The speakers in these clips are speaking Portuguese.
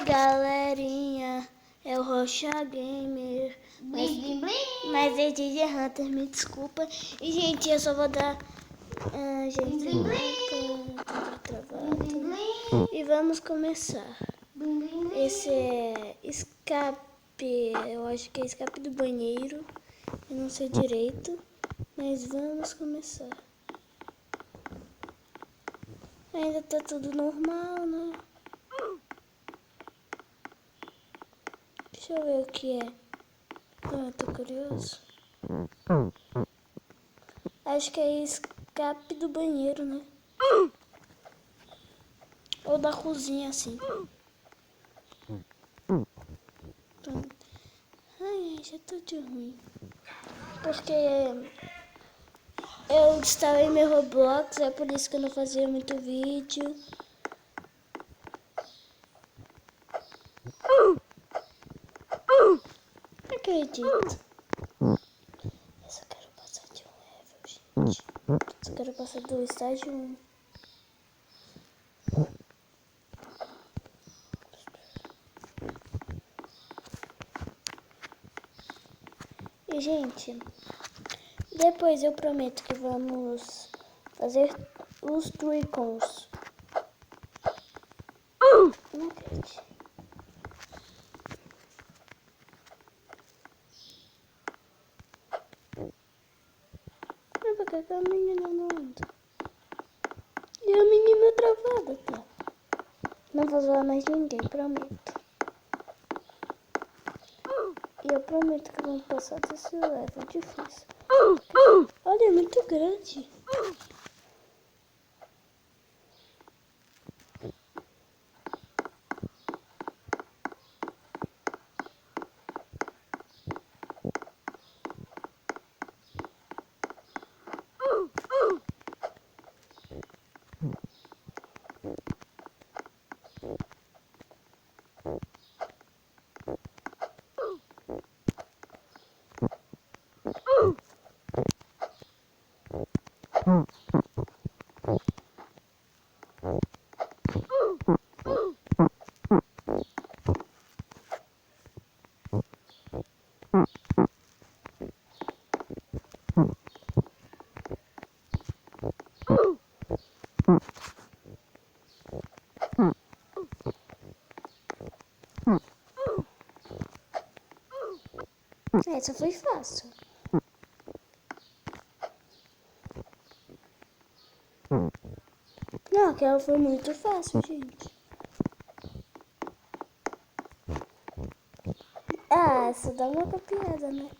galerinha, é o Rocha Gamer. Mas é DJ Hunter, me desculpa. E, gente, eu só vou dar... gente, tá travado. E vamos começar. Esse é escape, eu acho que é escape do banheiro. Eu não sei direito, mas vamos começar. Ainda tá tudo normal, né? Deixa eu ver o que é. Ah, tô curioso. Acho que é escape do banheiro, né? Ou da cozinha, assim. Pronto. Ai, já tô de ruim. Porque eu estava em meu Roblox, é por isso que eu não fazia muito vídeo. Não acredito. Eu só quero passar de um level, gente. Só quero passar do estágio 1. E, gente, depois eu prometo que vamos fazer os Tricons. Não acredito. Mas por que a menina não anda? E a menina travada, tá? Não vou zoar mais ninguém, prometo. E eu prometo que vamos passar desse level difícil. Olha, é muito grande. Essa foi fácil. Não, aquela foi muito fácil, gente. Ah, essa dá uma copiada, né?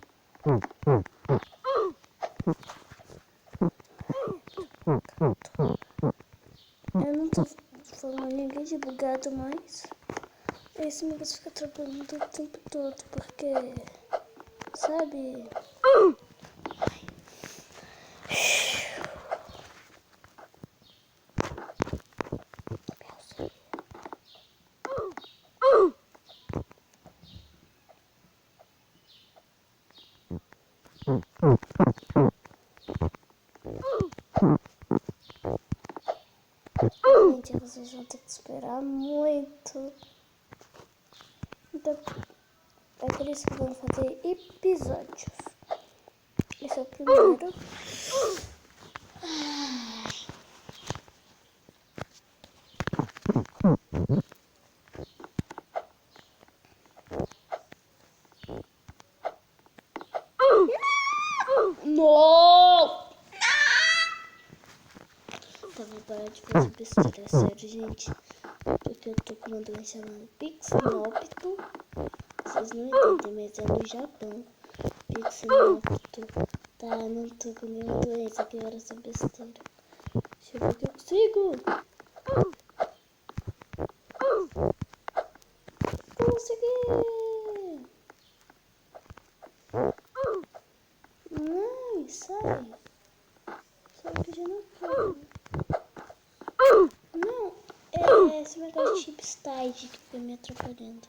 Eu não tô falando ninguém de bugado, mas esse negócio fica atrapalhando o tempo todo, porque, sabe? Gente, vocês vão ter que esperar muito. Então, é por isso que vamos fazer episódios. Esse é o primeiro. Não! Tá, vou parar de fazer besteira, é sério, gente. Porque eu tô com uma doença chamada Pixinópito. Vocês não entendem, mas é no Japão. Pixinópito. Tá, não tô com nenhuma doença, que era essa besteira. Deixa eu ver o que eu consigo. Consegui! Não, sai. Sai que eu já não quero. Não, é esse negócio de chipstide que fica me atrapalhando.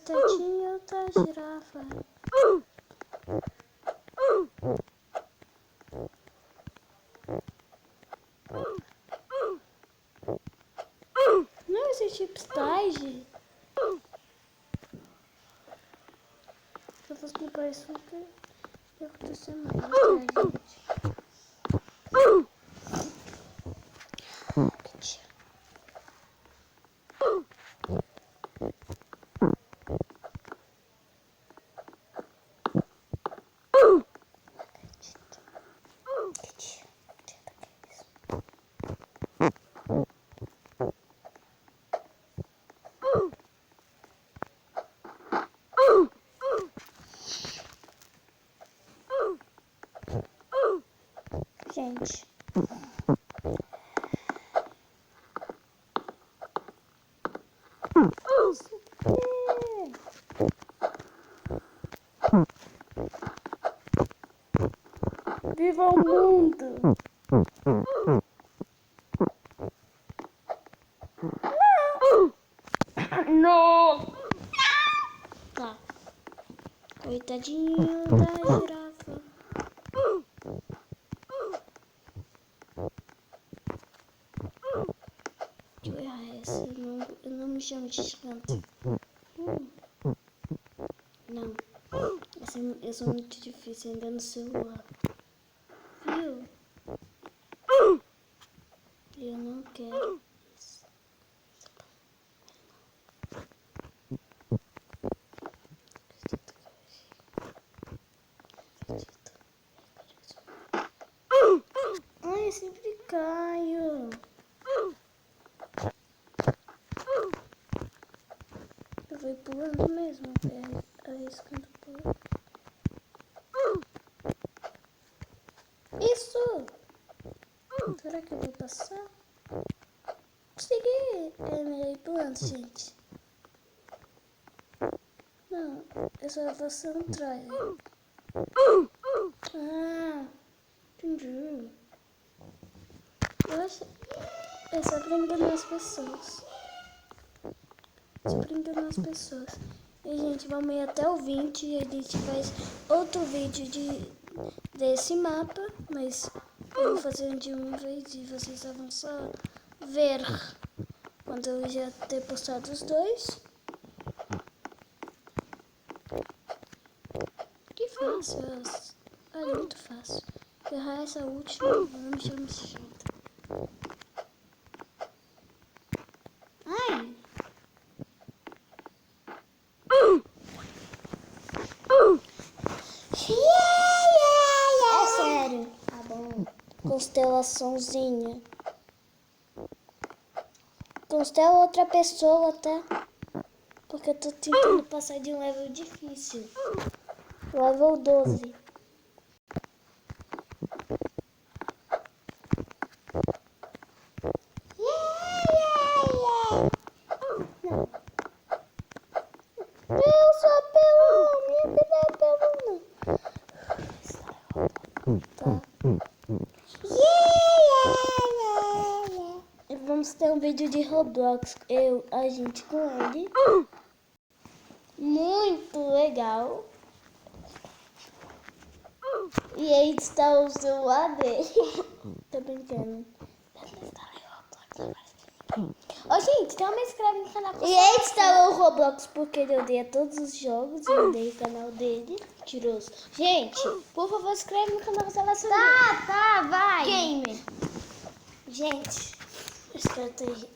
Coitadinho da girafa. Não existe chipstage. Eu faço comprar isso porque vai acontecer mais, tá, gente? Gente. Viva o mundo! Não! Tá. Coitadinho da girafa. Deixa eu errar essa. Eu não me chamo de gigante. Não. Eu sou muito difícil ainda no celular. Viu? Eu não quero isso. Ai, eu sempre caio. Eu vou pulando mesmo, arriscando pular. Isso! Será que eu vou passar? Consegui! É melhor ir pulando, gente. Não, eu só faço um try. Ah, entendi. Eu acho... É só pra enganar as pessoas. Só pra enganar as pessoas. E, gente, vamos ir até o 20 e a gente faz outro vídeo desse mapa. Mas eu vou fazer de uma vez e vocês vão só ver quando eu já ter postado os dois. Que fácil. Olha, muito fácil. Errar essa última, eu não me chamo de jeito. Ai! É sério. Tá bom. Constelaçãozinha. Constela outra pessoa, tá? Porque eu tô tentando passar de um level difícil. Level 12. Não. Eu sou apelão, minha vida é apelão. Tá. E vamos ter um vídeo de Roblox, a gente com ele. Muito legal. E aí está o celular dele. Tô brincando. Ô, gente, também se inscreve no canal. E ele instalou o Roblox porque ele odeia todos os jogos. Eu odeio o canal dele. Tiroso. Gente, por favor, se inscreve no canal Constelação. Tá, vai. Gamer. Gente,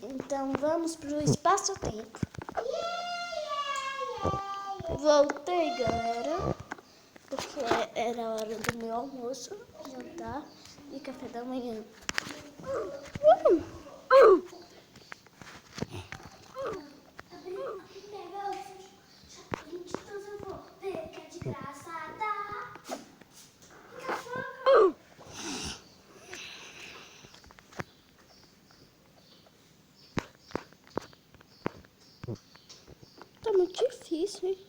então vamos pro espaço-tempo. Voltei, galera. Porque era a hora do meu almoço, jantar e café da manhã. Tá muito difícil, hein?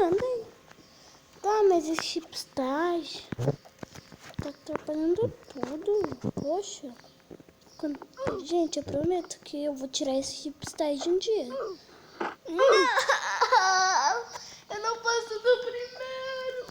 Andei. Tá, mas esse chipstage tá atrapalhando tudo. Poxa. Gente, eu prometo que eu vou tirar esse chipstage um dia. Não! Eu não passo do primeiro.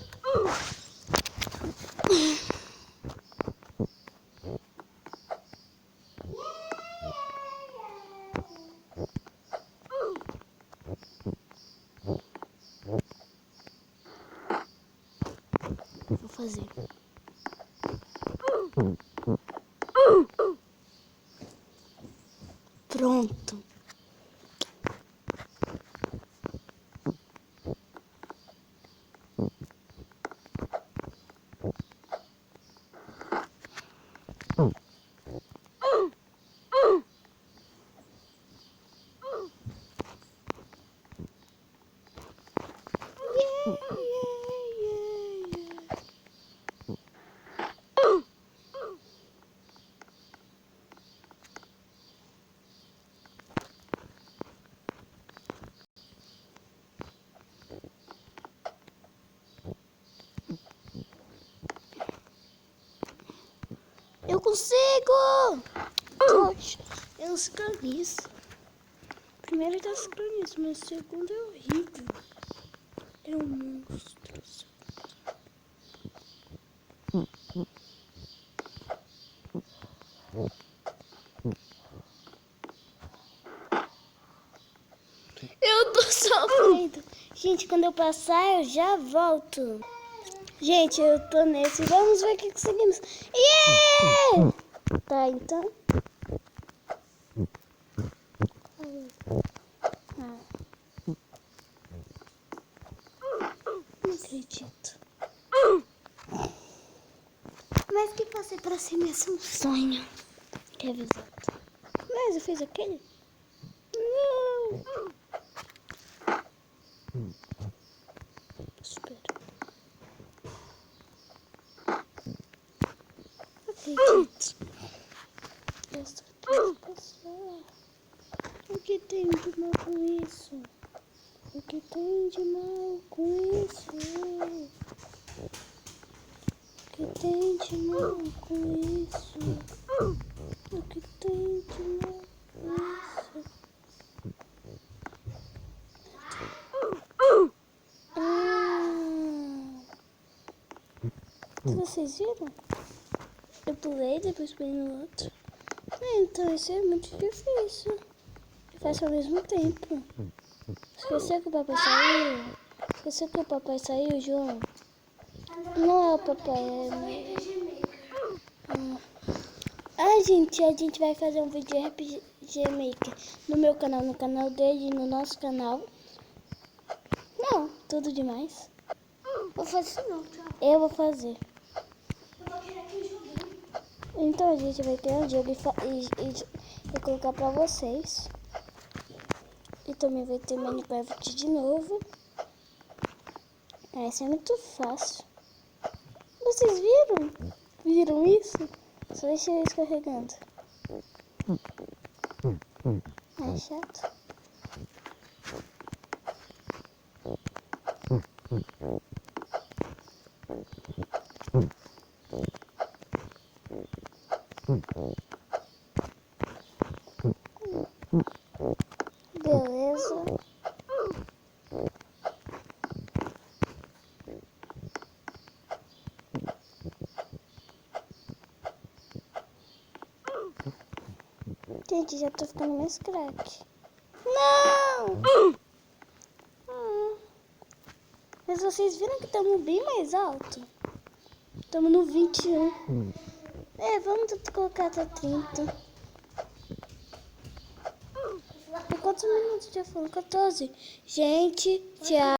Vou fazer. Pronto. Eu consigo! Poxa, eu sincronizo. Primeiro eu sincronizo, mas o segundo é horrível. É um monstro. Eu tô sofrendo. Gente, quando eu passar, eu já volto. Gente, eu tô nesse. Vamos ver o que conseguimos. Yeah! Tá, então. Não acredito. Mas que passei pra cima é um sonho. Que é exato. Mas eu fiz aquele? Não. Espera. Acredito. Eu só quero passar. O que tem de mal com isso? O que tem de mal com isso? O que tem de mal com isso? O que tem de mal com isso? Vocês viram? Eu pulei, depois pulei no outro. Então isso é muito difícil. Eu faço ao mesmo tempo. Esqueceu que o papai saiu? Esqueceu que o papai saiu, João? Não é o papai, é... gente, a gente vai fazer um vídeo de RPG Maker no meu canal, no canal dele e no nosso canal. Não, tudo demais. Vou fazer isso não, tchau. Eu vou fazer. Eu vou tirar aqui o joguinho. Então a gente vai ter um jogo e colocar pra vocês. E também vai ter Minecraft de novo. Esse é muito fácil. Vocês viram? Viram isso? Só deixa eu escorregando. É chato. Beleza. Gente, já tô ficando mais craque. Não! Mas vocês viram que estamos bem mais alto? Estamos no 21. Vamos colocar até 30. Quantos minutos já foram? 14. Gente, tchau.